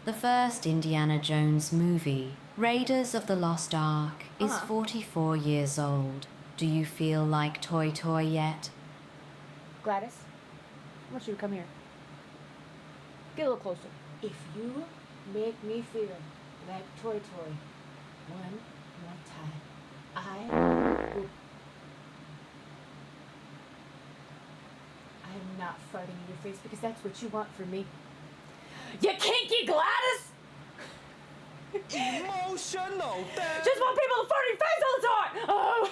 The first Indiana Jones movie, Raiders of the Lost Ark, is 44 years old. Do you feel like Toy Toy yet? Gladys, I want you to come here. Get a little closer. If you make me feel like Toy Toy one more time, I'm not farting in your face because that's what you want from me. You kinky Gladys! Emotional damage. Just want people to fart in your face all the time! Oh.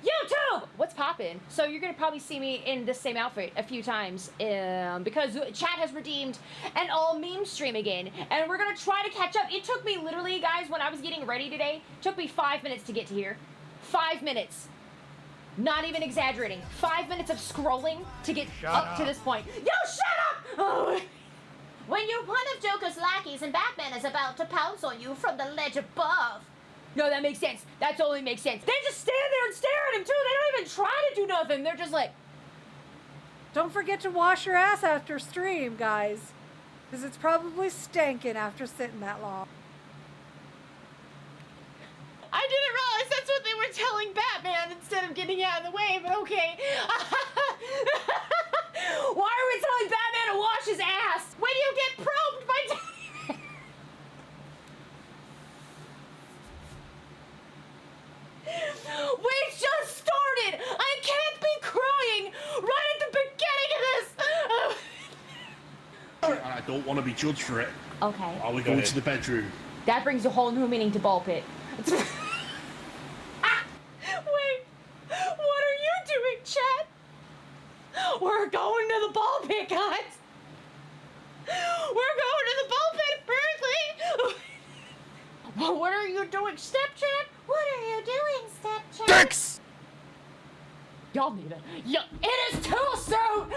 YouTube! What's poppin'? So you're gonna probably see me in this same outfit a few times because chat has redeemed an all meme stream again, and we're gonna try to catch up. It took me literally, guys, when I was getting ready today, took me 5 minutes to get to here. 5 minutes. Not even exaggerating. 5 minutes of scrolling to get up to this point. Yo, shut up! Oh. When you're one of Joker's lackeys and Batman is about to pounce on you from the ledge above. No, that makes sense. That totally makes sense. They just stand there and stare at him too. They don't even try to do nothing. They're just like... Don't forget to wash your ass after stream, guys. Because it's probably stinking after sitting that long. I didn't realize that's what they were telling Batman instead of getting out of the way, but okay. Why are we telling Batman to wash his ass when you get probed by... We just started! I can't be crying right at the beginning of this! I don't want to be judged for it. Okay. Are we going to the bedroom? That brings a whole new meaning to ball pit. Wait, what are you doing, chat? We're going to the ball pit, guys. We're going to the ball pit, apparently. What are you doing, Stepchat? What are you doing, Stepchat? Dicks! Y'all need it. It is too soon!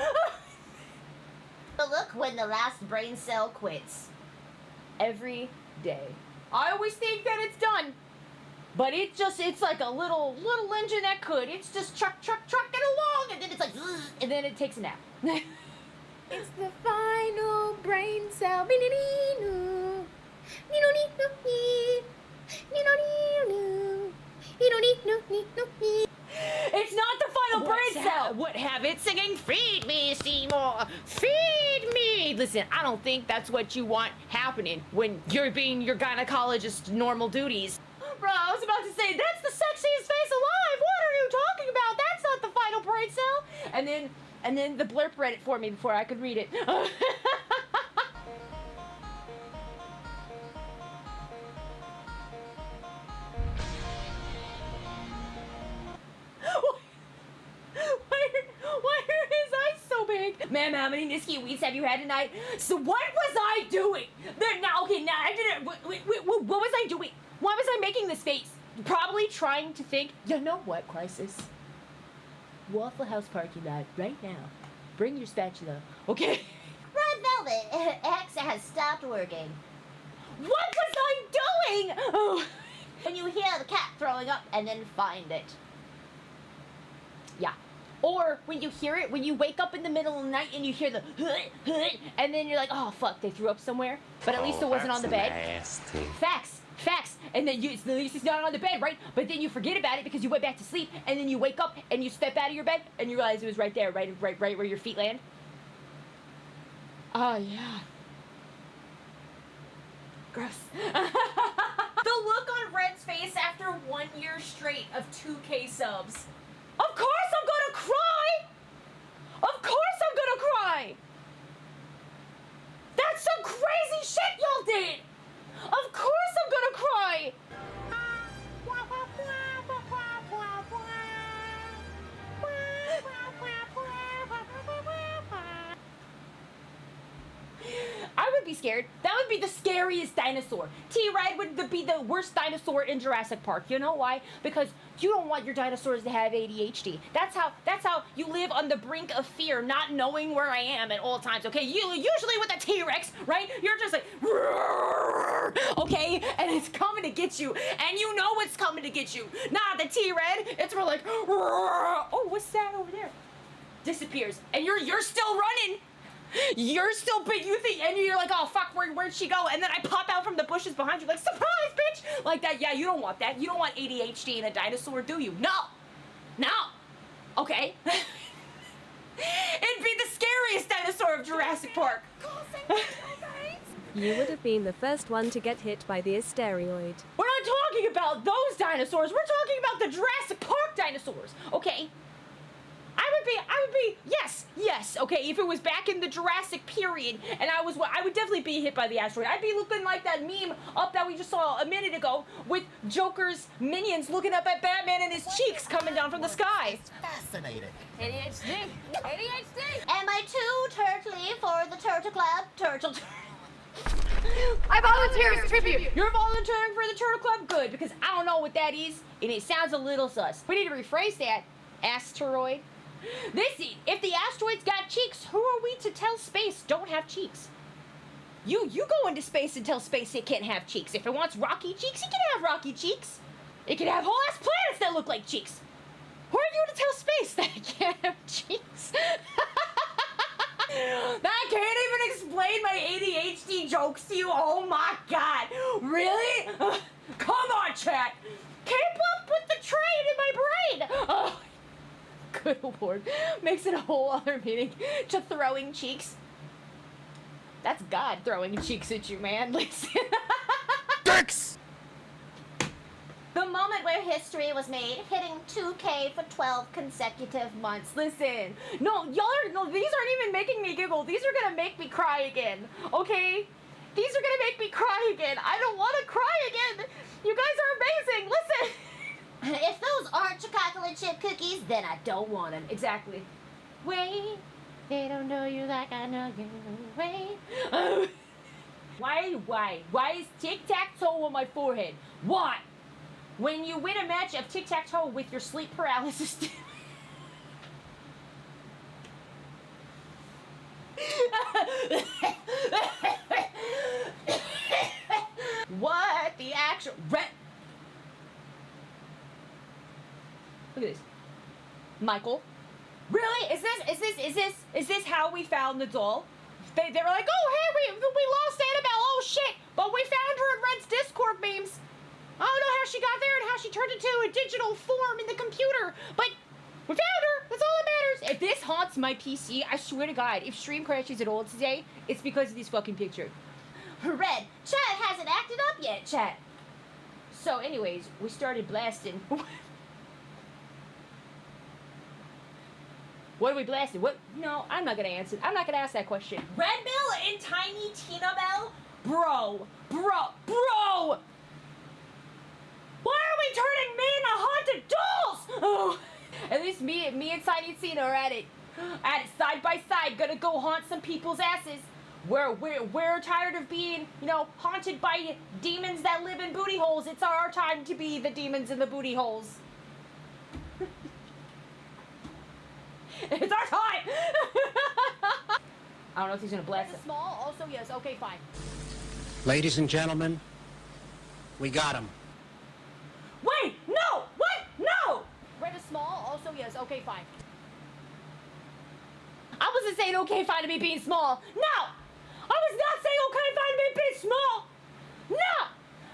Look when the last brain cell quits. Every day. I always think that it's done. But it's like a little engine that could. It's just trucking along, and then it's like, and then it takes a nap. It's the final brain cell. It's not the final brain cell. What have it singing? Feed me, Seymour. Feed me. Listen, I don't think that's what you want happening when you're being your gynecologist's normal duties. Bro, I was about to say, that's the sexiest face alive. What are you talking about? That's not the final brain cell. And then the blurb read it for me before I could read it. Why are his eyes so big? Ma'am, how many Niski weeds have you had tonight? So what was I doing? I didn't. What was I doing? Why was I making this face? Probably trying to think, you know what, Crisis? Waffle House parking lot right now. Bring your spatula, okay? Red Velvet X has stopped working. What was I doing? Oh. When you hear the cat throwing up and then find it. Yeah. Or when you hear it, when you wake up in the middle of the night and you hear the and then you're like, oh fuck, they threw up somewhere. But at least it wasn't on the bed. Nasty. Facts. And then at least it's not on the bed, right? But then you forget about it because you went back to sleep, and then you wake up and you step out of your bed and you realize it was right there, right where your feet land. Oh yeah. Gross. The look on Red's face after 1 year straight of 2K subs. Of course I'm gonna cry! Of course I'm gonna cry! That's some crazy shit y'all did! Of course I'm gonna cry! I would be scared. That would be the scariest dinosaur. T-Ride would be the worst dinosaur in Jurassic Park. You know why? Because you don't want your dinosaurs to have ADHD. That's how you live on the brink of fear, not knowing where I am at all times. Okay, usually with a T-Rex, right? You're just like, okay, and it's coming to get you, and you know it's coming to get you. Nah, the T-Red, it's more like, oh, what's that over there? Disappears, and you're still running. You're still big. You think, and you're like, oh fuck, where'd she go? And then I pop out from the bushes behind you, like, surprise, bitch! Like that. Yeah, you don't want that. You don't want ADHD in a dinosaur, do you? No, no. Okay. It'd be the scariest dinosaur of Jurassic Park. You would have been the first one to get hit by the asteroid. We're not talking about those dinosaurs. We're talking about the Jurassic Park dinosaurs. Okay. I would be, yes, okay, if it was back in the Jurassic period, and I would definitely be hit by the asteroid. I'd be looking like that meme up that we just saw a minute ago, with Joker's minions looking up at Batman and his cheeks coming down from the sky. Fascinating. ADHD. Am I too turtly for the Turtle Club? Turtle. I volunteer as tribute. You're volunteering for the Turtle Club? Good, because I don't know what that is, and it sounds a little sus. We need to rephrase that. Asteroid. Listen, if the asteroid's got cheeks, who are we to tell space don't have cheeks? You go into space and tell space it can't have cheeks. If it wants rocky cheeks, it can have rocky cheeks. It can have whole ass planets that look like cheeks. Who are you to tell space that it can't have cheeks? I can't even explain my ADHD jokes to you. Oh my god. Really? Come on, chat. Keep up with the train in my brain. Oh. Good lord. Makes it a whole other meaning to throwing cheeks. That's God throwing cheeks at you, man. Listen. Dicks! The moment where history was made, hitting 2K for 12 consecutive months. Listen. No, these aren't even making me giggle. These are gonna make me cry again. Okay? These are gonna make me cry again. I don't wanna cry again. You guys are amazing. Listen. If those aren't chocolate chip cookies, then I don't want them. Exactly. Wait, they don't know you like I know you. Wait. Why is tic-tac-toe on my forehead? Why? When you win a match of tic-tac-toe with your sleep paralysis. What the actual Look at this. Michael. Really? Is this how we found the doll? They were like, oh hey, we lost Annabelle, oh shit! But we found her in Red's Discord memes. I don't know how she got there and how she turned into a digital form in the computer, but we found her. That's all that matters. If this haunts my PC, I swear to God, if stream crashes at all today, it's because of this fucking picture. Red, chat hasn't acted up yet, chat. So anyways, we started blasting. What are we blasting? What? No, I'm not gonna answer. I'm not gonna ask that question. Red Bill and Tiny Tina Bell? Bro. Why are we turning me into haunted dolls? Oh. At least me and Tiny Tina are at it side by side, gonna go haunt some people's asses. We're tired of being, haunted by demons that live in booty holes. It's our time to be the demons in the booty holes. It's our time! I don't know if he's gonna blast it. Small, also yes, okay, fine. Ladies and gentlemen, we got him. Wait! No! What? No! Red is small, also yes, okay, fine. I wasn't saying okay fine to me being small. No! I was not saying okay fine to me being small! No!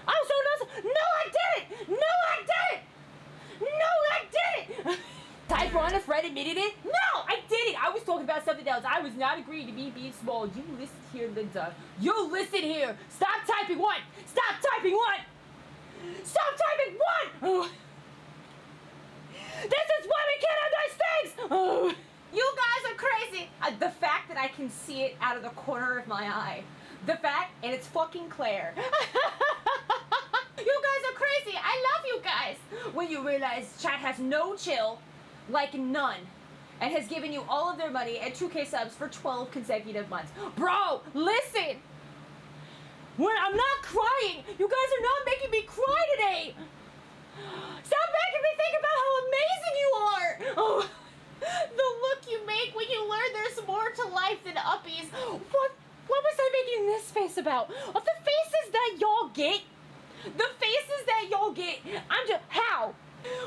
I was so not. No, I did it! No, I did it! No, I did it! Type 1 if Fred admitted it? No, I didn't. I was talking about something else. I was not agreeing to me being small. You listen here, Linda. You listen here. Stop typing 1. Stop typing 1. Stop typing 1. Oh. This is why we can't have nice things. Oh. You guys are crazy. The fact that I can see it out of the corner of my eye. The fact, and it's fucking Claire. You guys are crazy. I love you guys. When you realize chat has no chill. Like none, and has given you all of their money and 2K subs for 12 consecutive months. Bro, listen! When I'm not crying, you guys are not making me cry today! Stop making me think about how amazing you are! Oh, the look you make when you learn there's more to life than uppies. What was I making this face about? Of the faces that y'all get? The faces that y'all get. How?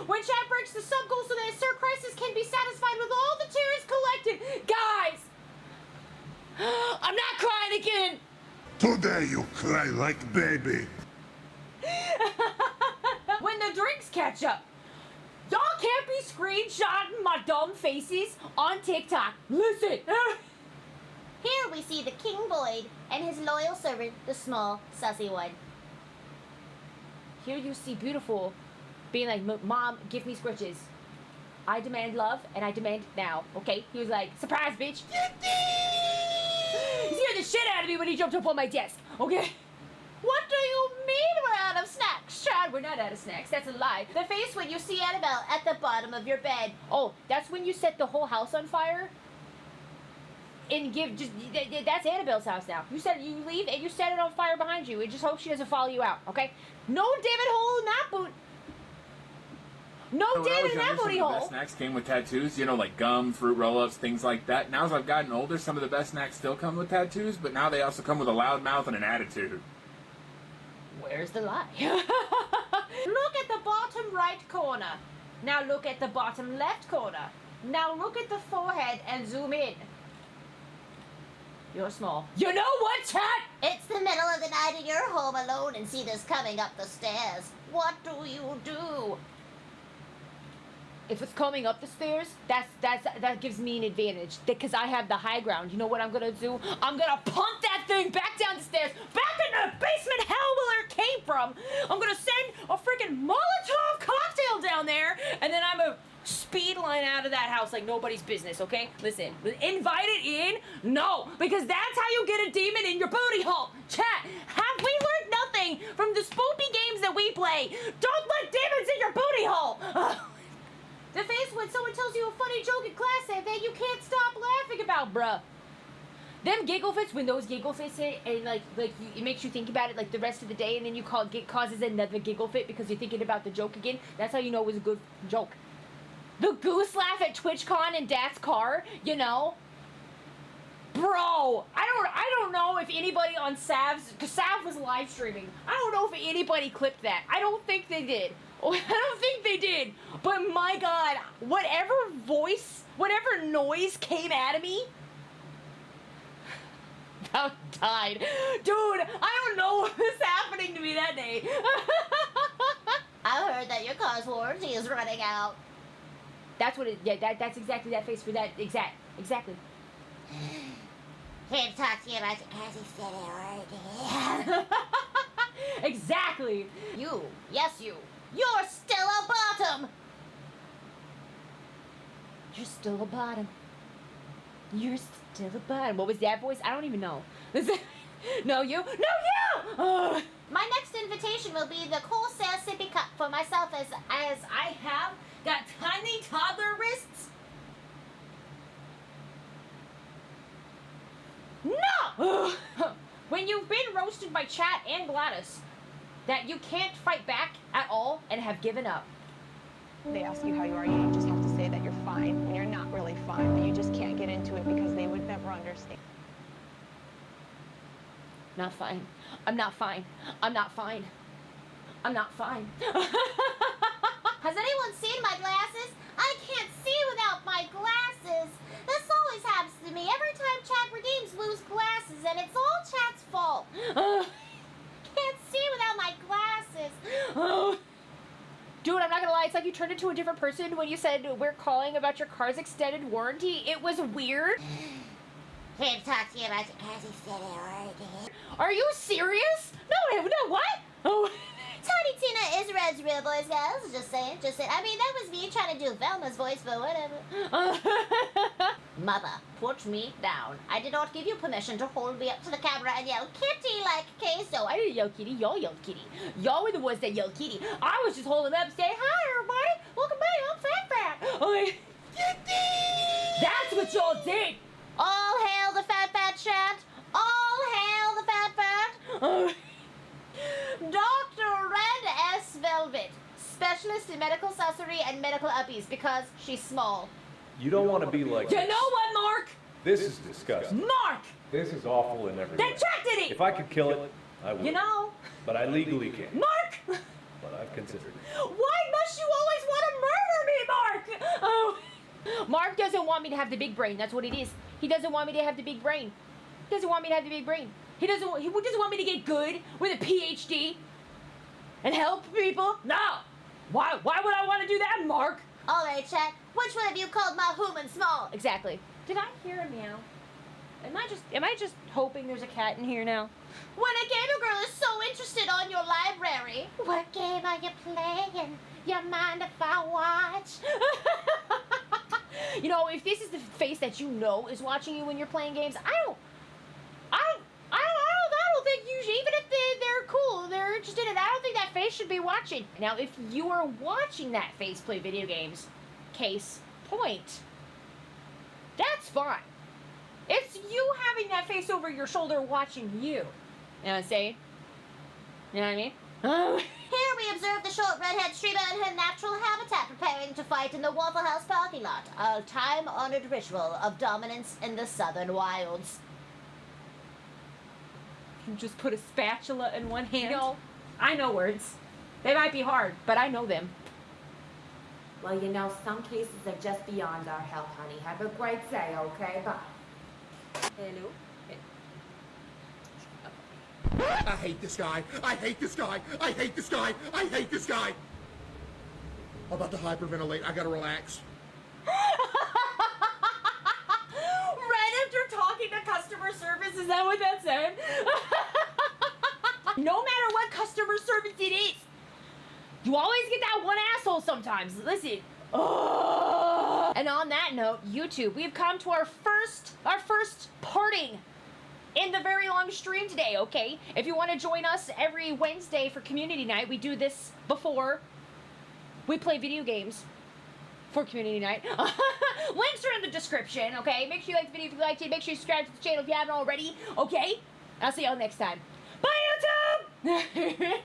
When chat breaks the sub goal so that Sir Crisis can be satisfied with all the tears collected. Guys! I'm not crying again. Today you cry like baby. When the drinks catch up. Y'all can't be screenshotting my dumb faces on TikTok. Listen. Here we see the King Void and his loyal servant, the small, sussy one. Here you see Beautiful being like, Mom, give me scritches. I demand love, and I demand it now, okay? He was like, surprise, bitch. He scared the shit out of me when he jumped up on my desk, okay? What do you mean we're out of snacks, Chad? We're not out of snacks, that's a lie. The face when you see Annabelle at the bottom of your bed. Oh, that's when you set the whole house on fire? And that's Annabelle's house now. You leave and you set it on fire behind you and just hope she doesn't follow you out, okay? No David hole in that boot. No David in that booty some of the hole. best snacks came with tattoos, you know, like gum, fruit roll-ups, things like that. Now as I've gotten older, some of the best snacks still come with tattoos, but now they also come with a loud mouth and an attitude. Where's the lie? Look at the bottom right corner. Now look at the bottom left corner. Now look at the forehead and zoom in. You're small. You know what, chat? It's the middle of the night and you're home alone and see this coming up the stairs. What do you do? If it's coming up the stairs, that gives me an advantage because I have the high ground. You know what I'm gonna do? I'm gonna punt that thing back down the stairs, back in the basement hell where it came from. I'm gonna send a freaking Molotov cocktail down there, and then I'm a speed line out of that house like nobody's business. Okay, listen, invited in? No, because that's how you get a demon in your booty hole. Chat, have we learned nothing from the spoopy games that we play? Don't let demons in your booty hole. The face when someone tells you a funny joke in class that you can't stop laughing about, bruh. Them giggle fits, when those giggle fits hit, and it makes you think about it like the rest of the day, and then you causes another giggle fit because you're thinking about the joke again. That's how you know it was a good joke. The goose laugh at TwitchCon in Dad's car, you know. Bro, I don't know if anybody on Sav's, because Sav was live streaming. I don't know if anybody clipped that. I don't think they did. I don't think they did. But my God, whatever noise came out of me, about died. Dude, I don't know what was happening to me that day. I heard that your car's warranty is running out. That's what it, yeah, that's exactly that face for that, exactly. Can't talk to you about your Exactly. You, yes you, you're still a bottom. You're still a bottom. You're still a bottom. What was that voice? I don't even know. No, you. No, you! Oh. My next invitation will be the Corsair sippy cup for myself as I have got tiny toddler wrists. No! When you've been roasted by chat and Gladys, that you can't fight back at all and have given up. They ask you how you are, you just have to say that you're fine when you're not really fine, but you just can't get into it because they would never understand. Not fine. I'm not fine. I'm not fine. I'm not fine. Has anyone seen my glasses? I can't see without my glasses. This always happens to me. Every time Chat redeems lose glasses, and it's all Chat's fault. Can't see without my glasses. Dude, I'm not gonna lie, it's like you turned into a different person when you said we're calling about your car's extended warranty. It was weird. Can't talk to you about your car's extended warranty. Are you serious? No, what? Oh. Tiny Tina is Red's real voice, guys. Just saying. I mean, that was me trying to do Velma's voice, but whatever. Mother, put me down. I did not give you permission to hold me up to the camera and yell kitty like queso. I didn't yell kitty, y'all yelled kitty. Y'all were the ones that yelled kitty. I was just holding up saying, hi everybody, welcome back, I'm Fat. Okay. That's what y'all did. All hail the Fat Chat. All hail the Fat. Dr. Red S. Velvet, specialist in medical sorcery and medical uppies because she's small. You don't want to be like You know what, Mark? This is disgusting. Mark! This is awful in every way. Then Jack did it! If I could kill it, I would. You know? But I legally can't. Mark! But I've considered it. Why must you always want to murder me, Mark? Oh. Mark doesn't want me to have the big brain. That's what it is. He doesn't want me to have the big brain. He doesn't want me to have the big brain. He doesn't want me to get good with a PhD and help people. No. Why would I want to do that, Mark? All right, chat. Which one of you called my human Smol? Exactly. Did I hear a meow? Am I just hoping there's a cat in here now? When a gamer girl is so interested on your library, what game are you playing? You mind if I watch? You know, if this is the face that you know is watching you when you're playing games, I don't think you should, even if they're cool, they're interested in it, I don't think that face should be watching. Now, if you are watching that face play video games, case point, that's fine. It's you having that face over your shoulder watching you. You know what I'm saying? You know what I mean? Here we observe the short redhead streamer in her natural habitat preparing to fight in the Waffle House parking lot, a time-honored ritual of dominance in the southern wilds. You just put a spatula in one hand. No, I know words. They might be hard, but I know them. Well, you know, some cases are just beyond our help, honey. Have a great day, okay? Bye. Hello? I hate this guy. I hate this guy. I hate this guy. I hate this guy. I'm about to hyperventilate. I gotta relax. Right after talking to customer service, is that what that said? No matter what customer service it is, you always get that one asshole sometimes. Listen. And on that note, YouTube, we've come to our first parting in the very long stream today, okay? If you want to join us every Wednesday for community night, we do this before we play video games for community night. Links are in the description, okay? Make sure you like the video if you liked it. Make sure you subscribe to the channel if you haven't already, okay? I'll see y'all next time. Bye, YouTube!